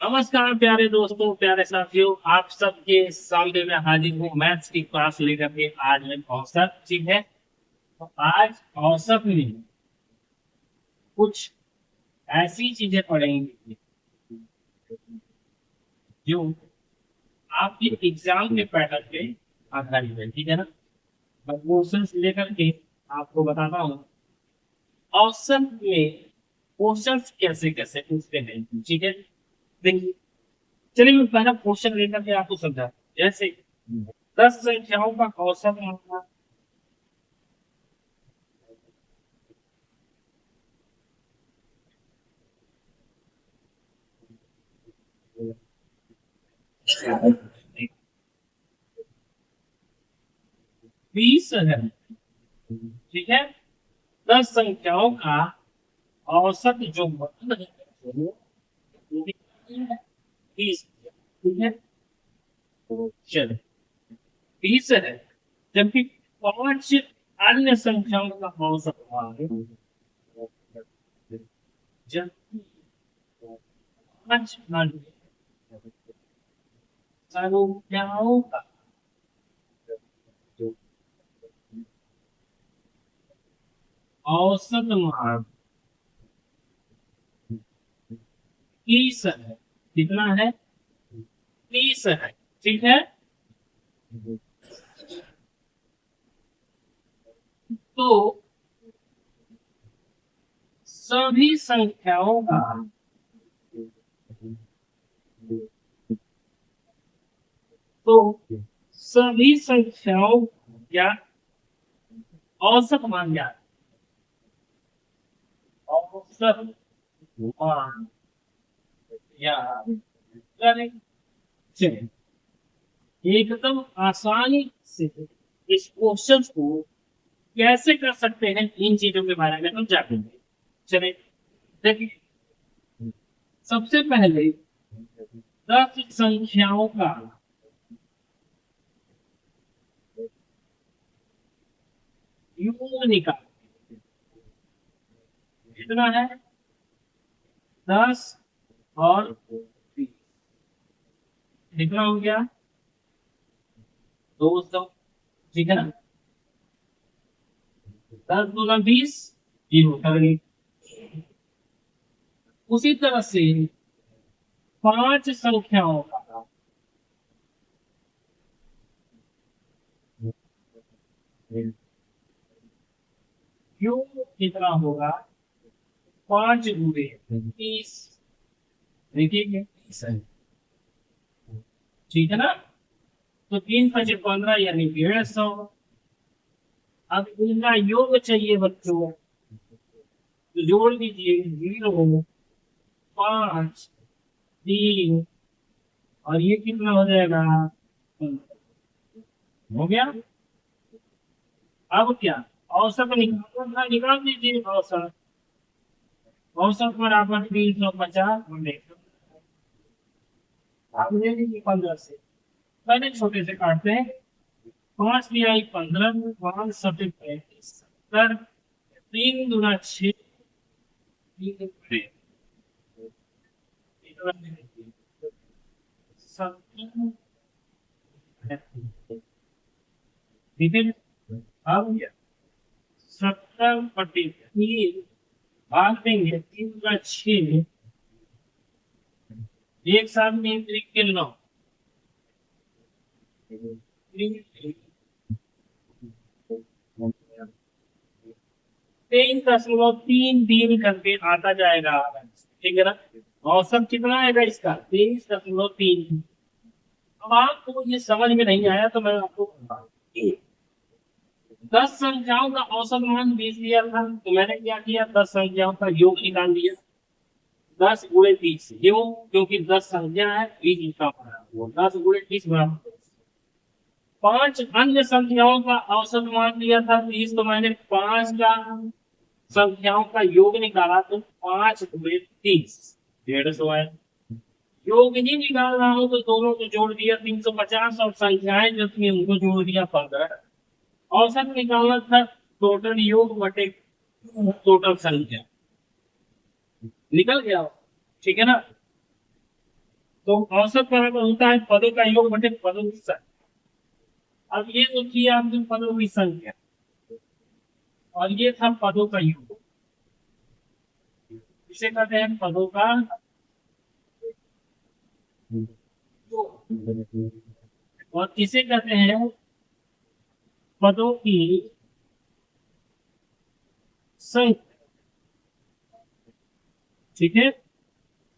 नमस्कार प्यारे दोस्तों, प्यारे साथियों, आप सबके सामने में हाजिर हूँ मैथ्स की क्लास लेकर के। आज मैं औसत, ठीक है। तो आज औसत में कुछ ऐसी चीजें पढ़ेंगे जो आपके एग्जाम के पैटर्न पे आधारित है, ठीक है ना। मैं क्वेश्चंस लेकर के आपको बताता हूँ औसत में क्वेश्चंस कैसे कैसे पूछते हैं, ठीक है। देखिए, चलिए मैं पहला क्वेश्चन लेकर के आपको समझा। जैसे 10 संख्याओं का औसत मानना। 20 है, ठीक है। 10 संख्याओं का औसत जो मान है वो भी 20, ठीक है। चलो, 20 है, जबकि 5 अन्य संख्याओं का औसत मान है, जबकि 5 अन्य संख्याओं का औसत मान 30 है। कितना है? 30 है, ठीक है। तो सभी संख्याओं का, तो सभी संख्याओं या औसत मान ज्ञात, औसत मान ज्ञात करें। चलिए, एकदम आसानी से इस क्वेश्चन को कैसे कर सकते हैं, इन चीजों के बारे में हम जानेंगे। चलिए देखिए, सबसे पहले 10 संख्याओं का योग निकाल। कितना है? 10 और 20। कितना हो गया? 200, ठीक है ना। 10 दूना 20, जीरो कर गई। उसी तरह से 5 संख्याओं का योग कितना होगा? 5 गुणे 30, देखिए 30 है, ठीक है ना। तो 3 5 15 यानी 150। अब इनका योग चाहिए बच्चों, तो जोड़ दीजिए। 0, 5, 3, और ये कितना हो जाएगा? हो गया। अब क्या? औसत निकालना था, निकाल दीजिए औसत। औसत बराबर 350। आप ले लीजिए 15 से, पहले छोटे से काटते हैं। 5 तिहाई 15, 5 सटे 35, 70, 3 दूना 6, 3 70, ठीक है। अब 70/3 भाग देंगे, 3 दूना 6, एक साथ में 3 के 9, 23.33 करके आता जाएगा, ठीक है ना। औसत कितना आएगा इसका? 23.3। अब आपको ये समझ में नहीं आया तो मैं आपको बताऊं। 10 संख्याओं का औसत मान 20 दिया था, तो मैंने क्या किया? 10 संख्याओं का योग निकाल दिया। 10 गुणे 30, क्यों? क्योंकि 10 संख्या है, 20 लिखा हुआ है, वो 10 गुणे 30 बराबर 5 अन्य संख्याओं का औसत मान लिया था 30, तो मैंने 5 का संख्याओं का योग निकाला, तो 5 गुणे 30 150 है। योग ही निकाल रहा हूँ तो दोनों को जोड़ दिया 350, और संख्याएं जो थी उनको जोड़ दिया 15। औसत निकालना था टोटल योग बटे टोटल संख्या, निकल गया, ठीक है ना। तो औसत बराबर होता है पदों का योग बटे पदों की संख्या। अब ये सोचिए आपने पदों की संख्या और ये था पदों का योग, इसे कहते हैं पदों का योग, और इसे कहते हैं पदों की संख्या। ठीक है,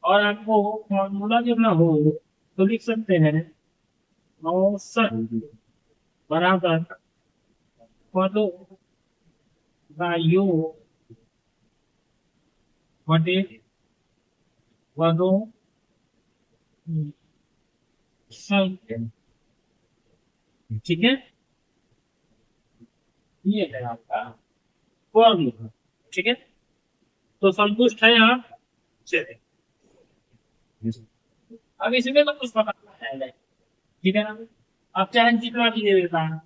और आपको फॉर्मूला जब ना हो तो लिख सकते हैं औसत बराबर पदों का योग बटे पदों की संख्या। ठीक है, ये है आपका फॉर्मूला। ठीक है, तो संतुष्ट है आप? चलिए, अब इसमें तो कुछ पता है, ठीक है ना? आप चाहे जितना भी दे देता है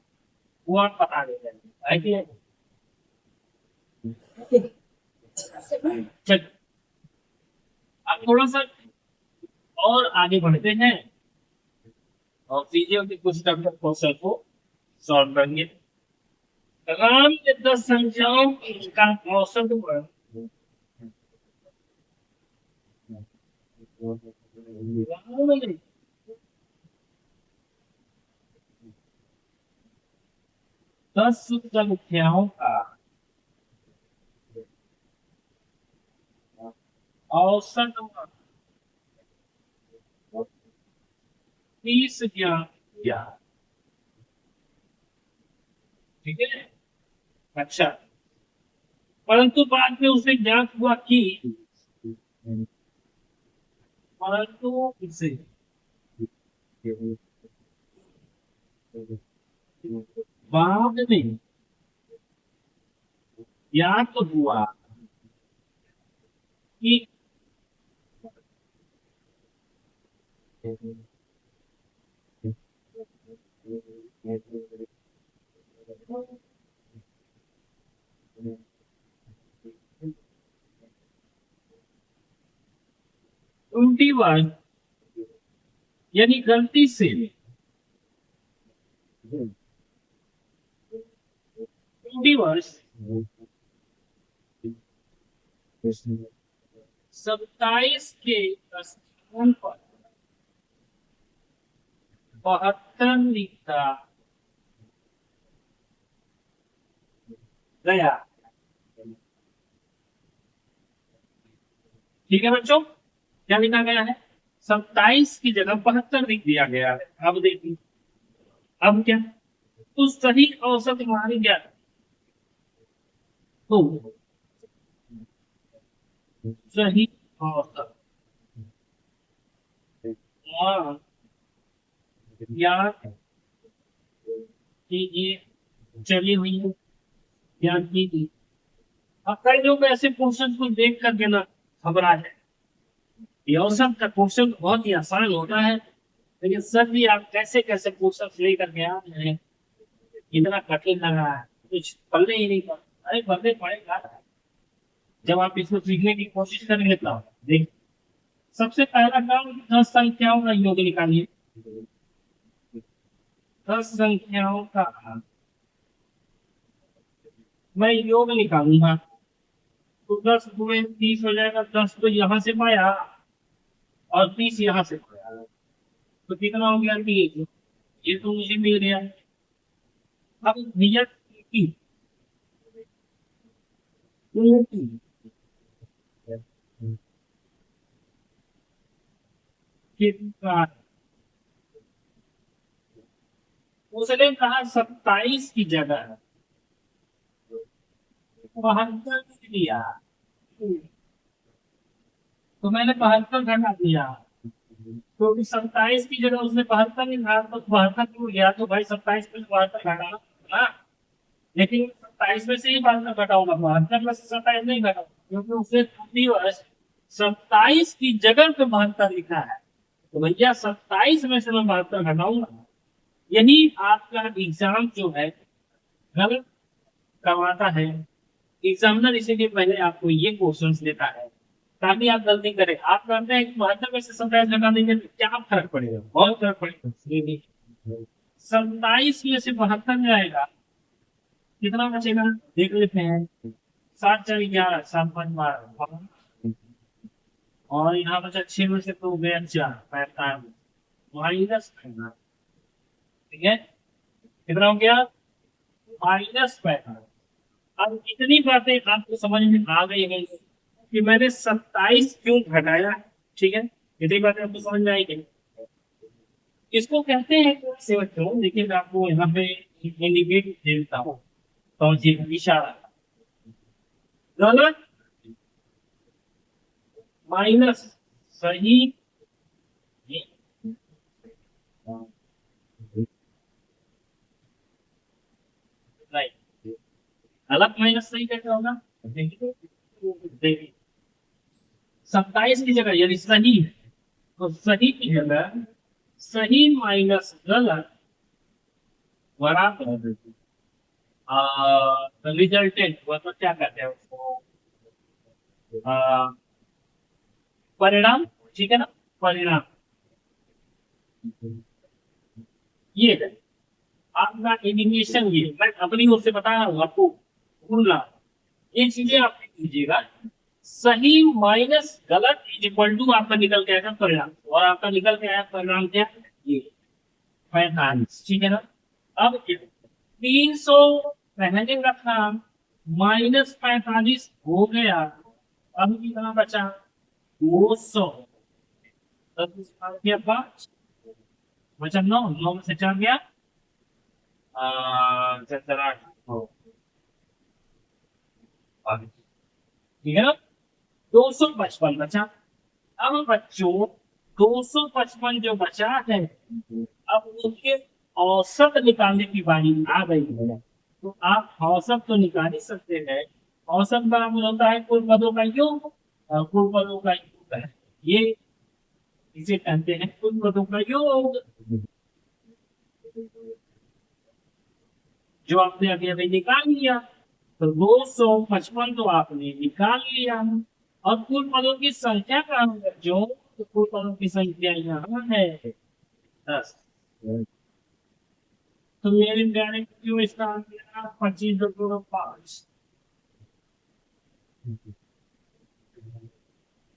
वो आप बता देते हैं, है कि नहीं? चलिए, अब थोड़ा सा और आगे बढ़ते हैं और चीजों के कुछ डॉक्टर क्वेश्चन को सॉल्व करेंगे। राम के 10 संख्याओं का औसत वर्ग 10 संख्याओं का औसत वर्ग 30 ज्ञात। ठीक है, अच्छा, परंतु बाद में उसे ज्ञात हुआ कि परंतु उसे बाद में ज्ञात हुआ कि 21, यानी गलती से 21 27 के स्थान पर 72 लिखा गया। ठीक है बच्चों, क्या लिखा गया है? 27 की जगह 72 लिख दिया गया है। अब देखिए, अब क्या, तो सही औसत हमारी क्या है? तो सही औसत मान याद कीजिए, चली हुई है, याद कीजिए। अब कई लोग ऐसे क्वेश्चन को देख करके ना घबरा जाए। ये औसत का क्वेश्चन बहुत ही आसान होता है, लेकिन सर भी आप कैसे कैसे क्वेश्चन लेकर के आ रहे हैं, इतना कठिन लग रहा है, कुछ पढ़ने ही नहीं पड़ा। अरे पढ़ने पड़ेगा, जब आप इसको सीखने की कोशिश करेंगे तब देख। सबसे पहला काम 10 संख्याओं का योग निकालिए। 10 संख्याओं का मैं योग निकालूंगा, तो 10 गुणे 30 हो जाएगा। 10 तो यहाँ से पाया और 30 यहाँ से पाया, तो कितना हो गया? 30। ये तो मुझे मिल गया। अब भैया कितना, उसने कहा 27 की जगह 72 लिया, तो मैंने 72 घटा दिया, क्योंकि 27 की जगह उसने 72 नहीं कहा, तो 72 क्यों गया? तो भाई 27 में से 72 घटाना ना, लेकिन 27 में से ही 72 घटाऊंगा, 72 में से 27 नहीं घटाऊंगा, क्योंकि उसने दिवस 27 की जगह पे 72 लिखा है। तो भैया 27 में से मैं 72 घटाऊंगा। यही आपका एग्जाम जो है गलत करवाता है। एग्जामिनर इसीलिए पहले आपको ये क्वेश्चन देता है ताकि आप गलती करें। आप करते हैं कि 72 में से 27 घटा देंगे तो क्या फर्क पड़ेगा, बहुत फर्क पड़ेगा। 27 में से 72 जाएगा, कितना बचेगा देख लेते हैं। 7 4 11, 7 5 12, और यहाँ बचा 6 में से तो गया 4, 45 माइनस करना। ठीक है, कितना हो गया, -45। अब इतनी बातें आपको समझ में आ गई है कि मैंने 27 क्यों घटाया। ठीक है, इतनी बातें आपको समझ में आएगी। इसको कहते हैं से बच्चों, देखिए मैं आपको यहाँ पे इंडिकेट देता हूँ, तो जी इशारा गलत माइनस सही, राइट। गलत माइनस सही कैसे होगा, देखिए देखिए, 27 की जगह यदि सही है तो सही की जगह सही माइनस गलत बराबर रिजल्टेंट, वह तो क्या कहते हैं उसको, आ, परिणाम। ठीक है ना, परिणाम। ये है आपका एनिमेशन। ये मैं अपनी ओर से बता रहा हूँ आपको, भूलना ये चीजें आप लिख लीजिएगा। सही माइनस गलत इज इक्वल टू आपका निकल के आएगा परिणाम, और आपका निकल के आया परिणाम क्या है, ये 45। ठीक है ना। अब 300 पहले का था, -45 हो गया, अब कितना बचा, 200। 10 गया 5, बचा 9, 9 में से 4 गया 8। ठीक है ना, 255 बचा। अब बच्चों 255 जो बचा है, अब उसके औसत निकालने की बारी आ गई है। तो आप औसत तो निकाल ही सकते हैं। औसत बराबर होता है कुल पदों का योग, और कुल पदों का योग है ये, इसे कहते हैं कुल पदों का योग, जो आपने अभी अभी निकाल लिया। तो 255 तो आपने निकाल लिया। अब कुल पदों की संख्या का हम बच्चों, तो कुल पदों की संख्या यहाँ है 10। तो मेरे प्यारे क्यों इसका आ गया 25.5।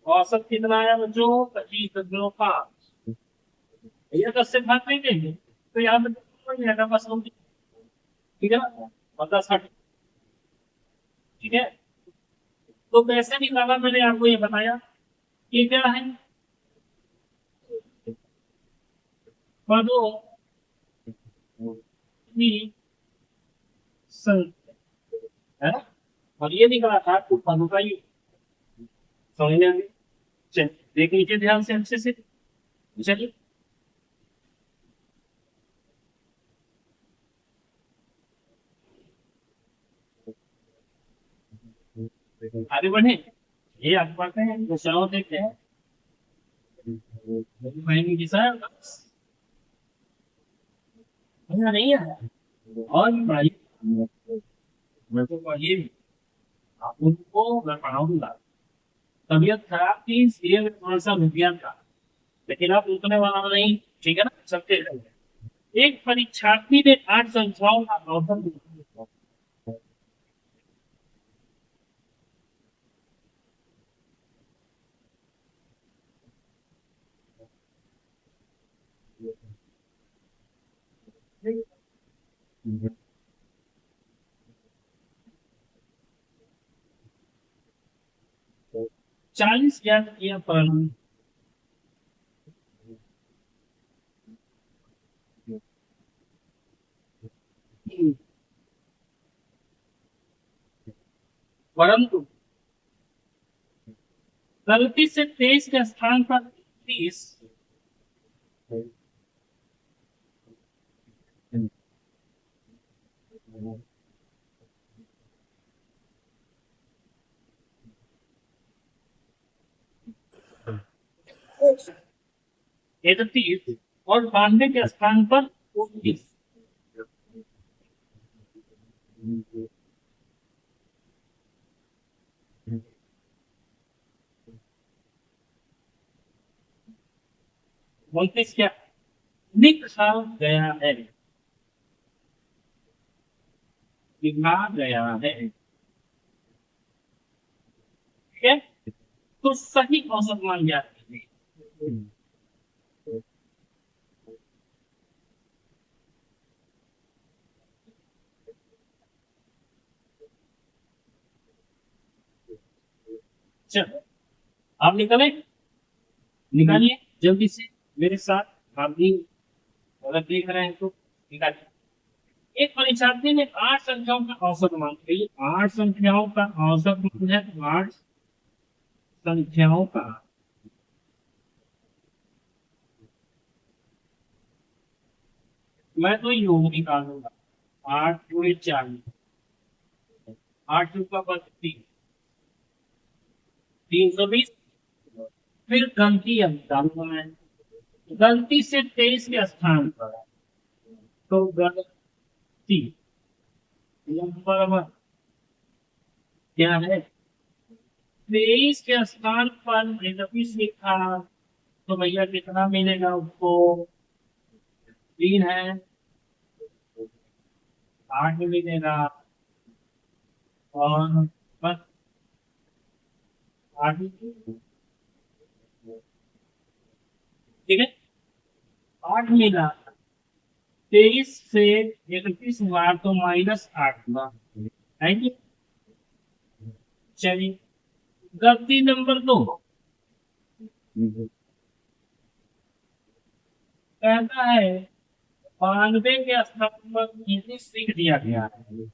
औसत कितना आया बच्चों, 25.5। ये 10 से भाग नहीं देंगे तो यहाँ पे बन जाएगा बस होगी। ठीक है ना, और 10 हट। ठीक है, तो कैसे निकाला मैंने आपको ये बताया। ये क्या है, पदों की संख्या, है ना। और ये निकला था कुल पदों का योग। समझ में आ गया, चलिए देख लीजिए ध्यान से अच्छे से। चलिए आगे बढ़े, ये आगे बढ़ते हैं, क्वेश्चन देखते हैं। बहन की सर भैया नहीं है, और भी पढ़ाइए, मैं तो पढ़िए, आप उनको मैं पढ़ाऊंगा। तबीयत खराब थी इसलिए मैं थोड़ा सा रुक गया था, लेकिन अब रुकने वाला नहीं। ठीक है ना, चलते रहेंगे। एक परीक्षार्थी ने 8 संख्याओं का औसत निकाला। ठीक? 40 ज्ञात किया पर परंतु गलती से 23 के स्थान पर 30 31 और 92 के स्थान पर 29। 29 क्या लिखा गया है, लिखा गया है। ठीक है, तो सही औसत मान ज्ञात कीजिए। चलो आप निकले, निकालिए जल्दी से मेरे साथ, आप भी अगर देख रहे हैं तो निकालिए। एक परीक्षार्थी ने 8 संख्याओं का औसत मान, भाई 8 संख्याओं का औसत मान है, तो 8 संख्याओं का, मैं तो योग निकालूंगा। 8 × 4, 8 × 320, फिर गलती अब डालूंगा मैं, गलती से 23 के स्थान पर, तो गलती नंबर क्या है, 23 के स्थान पर 23 लिखा, तो भैया कितना मिलेगा उसको, 3 है, 8 मिलेगा, और बस 8। ठीक है, 8 मिला, 23 से 31 बार तो -8 हुआ, है कि? चलिए, गलती नंबर 2 कहता है 92 के स्थान पर 29 लिख दिया गया है,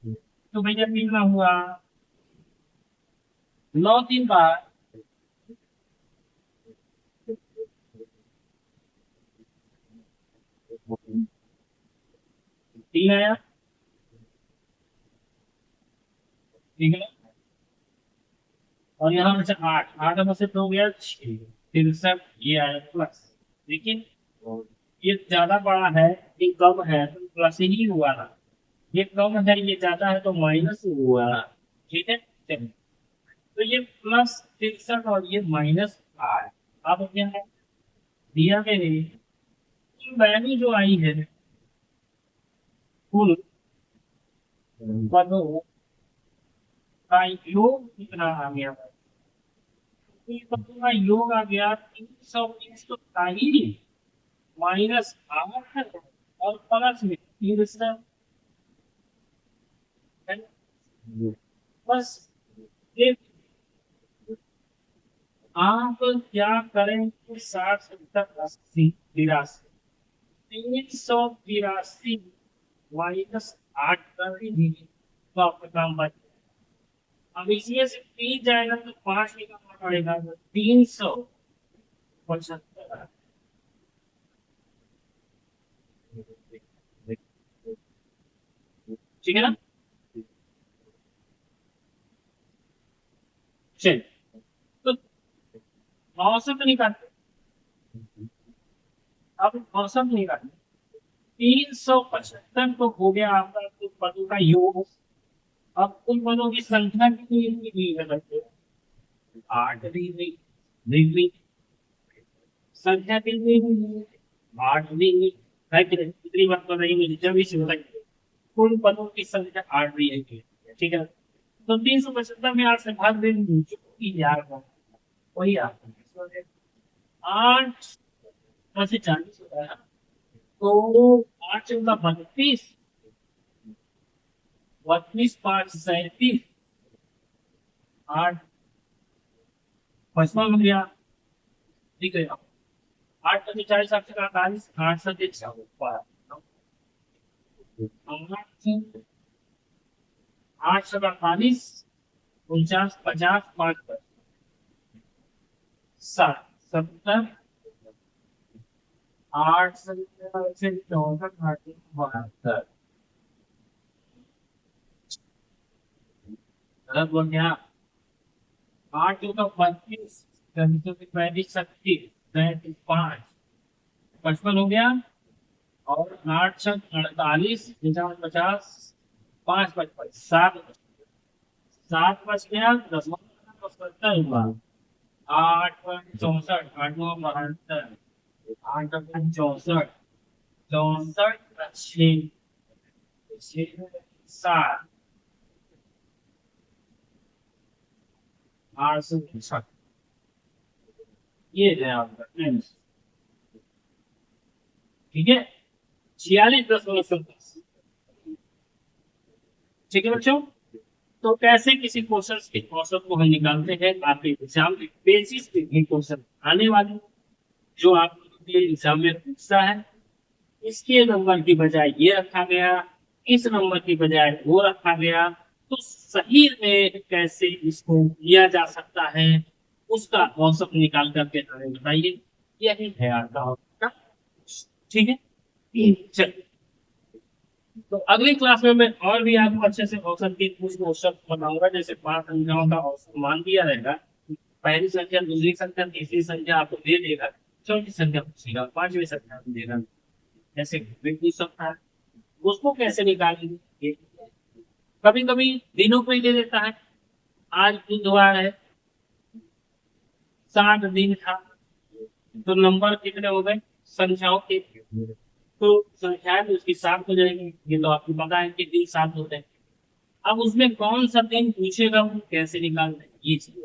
तो भैया कितना हुआ, 9 3 बार, 3 आया। ठीक है, और यहाँ में से 8, 8 में से 2 गया 6, 63, ये आया प्लस। लेकिन ये ज्यादा बड़ा है, ये कम है तो प्लस ही हुआ ना, ये कम है ये ज्यादा है तो माइनस हुआ। ठीक है, चलिए, तो ये +63 और ये -8, अब क्या है, दिया मेरे कुल वैल्यू जो आई है, कुल पदों का योग कितना आ गया, कुल पदों का योग आ गया 320, तो था ही -8 और प्लस में 63 है। बस ये आप क्या करें कि 60 70 80 82, 382 -8 कर दीजिए, तो आपका काम बच जाएगा। अब इसमें से 3 जाएगा तो 5 निकालना पड़ेगा, तो 375। ठीक है ना, चलिए, तो औसत निकालते, अब औसत निकालते, 375 तो हो गया आपका कुल पदों का योग। अब कुल पदों की संख्या कितनी दी है बच्चे, 8 दी हुई, संख्या कितनी हुई, 8 दी हुई, है कि नहीं? कितनी बात बताइए मुझे, जब इसे बताइए, कुल पदों की संख्या 8 दी है, ठीक है, तो 375 में 8 से भाग दे दीजिए यार, वही आता है 8 × 40 होता है, तो 8 × 32, 32 5 37, 8 55 हो गया। ठीक है, 8 × 40 8 × 48, 8 × 48, 49 50 5 60 70, 8 से 64 8 72, गलत बोल गया, 8 × 32, 35 37 5 55 हो गया, और 8 × 48 50 5 55 7, 7 बच गया, 10 70 हुआ, 8 × 64 8 × 9 72, 8 64 64 6 7 8 ये है आपका आंसर। ठीक है, 46.27। ठीक है बच्चों, तो कैसे किसी क्वेश्चन के औसत को हम निकालते हैं आपके एग्जाम के बेसिस पे ये क्वेश्चन आने वाले जो आपके एग्जाम में पूछता है। इसके नंबर की बजाय ये रखा गया, इस नंबर की बजाय वो रखा गया, तो सही में कैसे इसको लिया जा सकता है, उसका औसत निकाल करके हमें बताइए। यही है आपका औसत। ठीक है, चलिए, तो अगली क्लास में मैं और भी आपको अच्छे से औसत की कुछ औसत बताऊंगा। जैसे 5 संख्याओं का औसत मान दिया रहेगा, पहली संख्या, दूसरी संख्या, तीसरी संख्या आपको दे देगा, चौथी संख्या पूछेगा, पांचवी संख्या देगा, जैसे भी पूछ सकता है। उसको कैसे निकालेंगे? कभी कभी दिनों को ही दे देता है। आज बुधवार है, 7 दिन था, तो नंबर कितने हो गए संख्याओं के? तो संख्याएं तो उसकी 7 हो जाएगी। ये तो आपको पता है कि दिन 7 होते हैं। अब उसमें कौन सा दिन पूछेगा, वो कैसे निकालते हैं, ये चीज।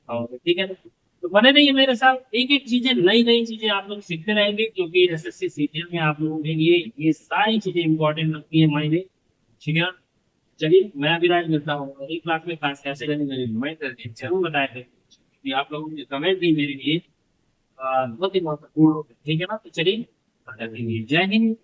और ठीक है ना? तो बने रहिए मेरे साथ, एक एक चीजें, नई नई चीजें आप लोग सीखते रहेंगे, क्योंकि एसएससी सीजीएल में आप लोगों के लिए ये सारी चीजें इंपॉर्टेंट रखती है मायने। ठीक है, चलिए मैं अभी राज मिलता हूँ। अगली क्लास में क्लास कैसे करनी मेरी रिमाइंड करके जरूर बताया थे, क्योंकि आप लोगों की कमेंट भी मेरे लिए बहुत ही महत्वपूर्ण होते हैं। ठीक है ना, तो चलिए, जय हिंद।